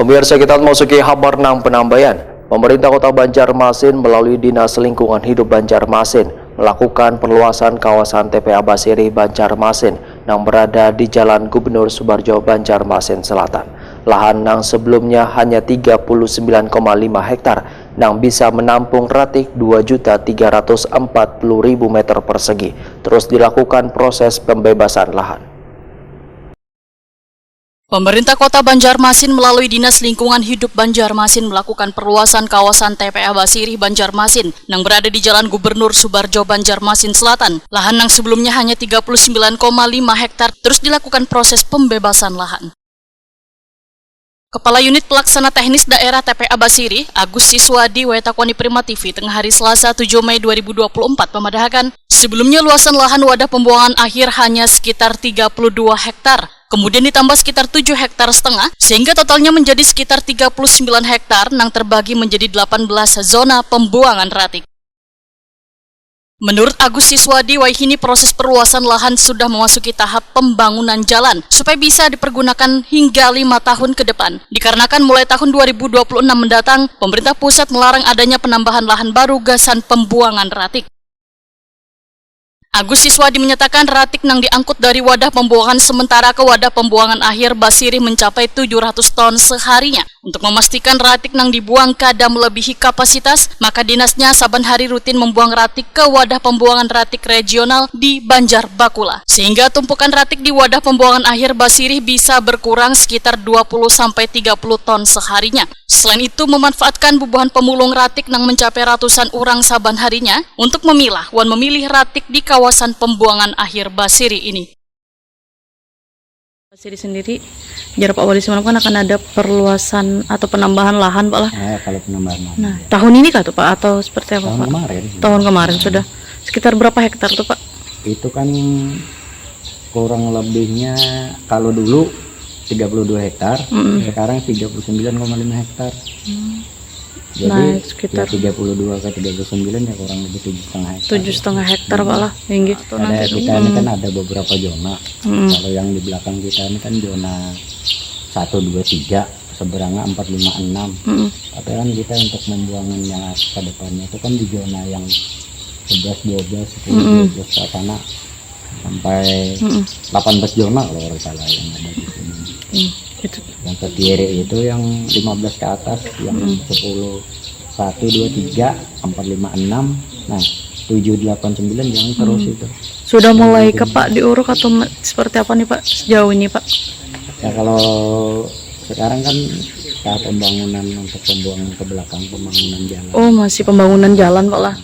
Pemirsa, kita memasuki kabar 6 penambahan. Pemerintah Kota Banjarmasin melalui Dinas Lingkungan Hidup Banjarmasin melakukan perluasan kawasan TPA Basiri Banjarmasin yang berada di Jalan Gubernur Subarjo Banjarmasin Selatan. Lahan yang sebelumnya hanya 39,5 hektar yang bisa menampung ratik 2.340.000 meter persegi. Terus dilakukan proses pembebasan lahan. Pemerintah Kota Banjarmasin melalui Dinas Lingkungan Hidup Banjarmasin melakukan perluasan kawasan TPA Basiri Banjarmasin yang berada di Jalan Gubernur Subarjo Banjarmasin Selatan. Lahan yang sebelumnya hanya 39,5 hektar terus dilakukan proses pembebasan lahan. Kepala Unit Pelaksana Teknis Daerah TPA Basiri, Agus Siswadi Wetakoni Prima TV, tengah hari Selasa 7 Mei 2024 memadahakan sebelumnya luasan lahan wadah pembuangan akhir hanya sekitar 32 hektar. Kemudian ditambah sekitar 7 hektar setengah, sehingga totalnya menjadi sekitar 39 hektar yang terbagi menjadi 18 zona pembuangan ratik. Menurut Agus Siswadi, wahini proses perluasan lahan sudah memasuki tahap pembangunan jalan supaya bisa dipergunakan hingga 5 tahun ke depan. Dikarenakan mulai tahun 2026 mendatang, pemerintah pusat melarang adanya penambahan lahan baru gasan pembuangan ratik. Agus Siswadi menyatakan ratik yang diangkut dari wadah pembuangan sementara ke wadah pembuangan akhir Basiri mencapai 700 ton seharinya. Untuk memastikan ratik yang dibuang kada melebihi kapasitas, maka dinasnya saban hari rutin membuang ratik ke wadah pembuangan ratik regional di Banjar Bakula. Sehingga tumpukan ratik di wadah pembuangan akhir Basiri bisa berkurang sekitar 20-30 ton seharinya. Selain itu, memanfaatkan bubuhan pemulung ratik yang mencapai ratusan orang saban harinya untuk memilah dan memilih ratik di kawasan pembuangan akhir Basiri ini. Basiri sendiri, jarak Pak Wali semalam kan akan ada perluasan atau penambahan lahan, Pak lah. Kalau penambahan lahan. Nah, tahun ini kah tuh Pak atau seperti apa tahun Pak? Kemarin. Tahun kemarin sudah. Sekitar berapa hektar tuh Pak? Itu kan kurang lebihnya kalau dulu 32 hektar, sekarang 39,5 hektar. Jadi Naik sekitar ya 32 ke 39 ya kurang lebih 7,5 hektar. 7,5 hektar Pak lah. Hingga Ada kita ini kan ada beberapa zona. Kalau yang di belakang kita ini kan zona 1, 2, 3, seberangnya 4, 5, 6. Tapi kan kita untuk membuangan yang ke depannya itu kan di zona yang 11, 12, 10, 12 ke sana sampai 18 zona kalau orang salah yang ada di sini. Itu. Yang ke kiri itu yang 15 ke atas, yang 10, 1, 2, 3, 4, 5, 6, nah 7, 8, 9 yang terus itu. Sudah mulai ke Pak diuruk atau seperti apa nih Pak sejauh ini Pak? Ya kalau sekarang kan tahap pembangunan untuk pembuangan ke belakang, pembangunan jalan. Oh, masih pembangunan jalan Pak lah.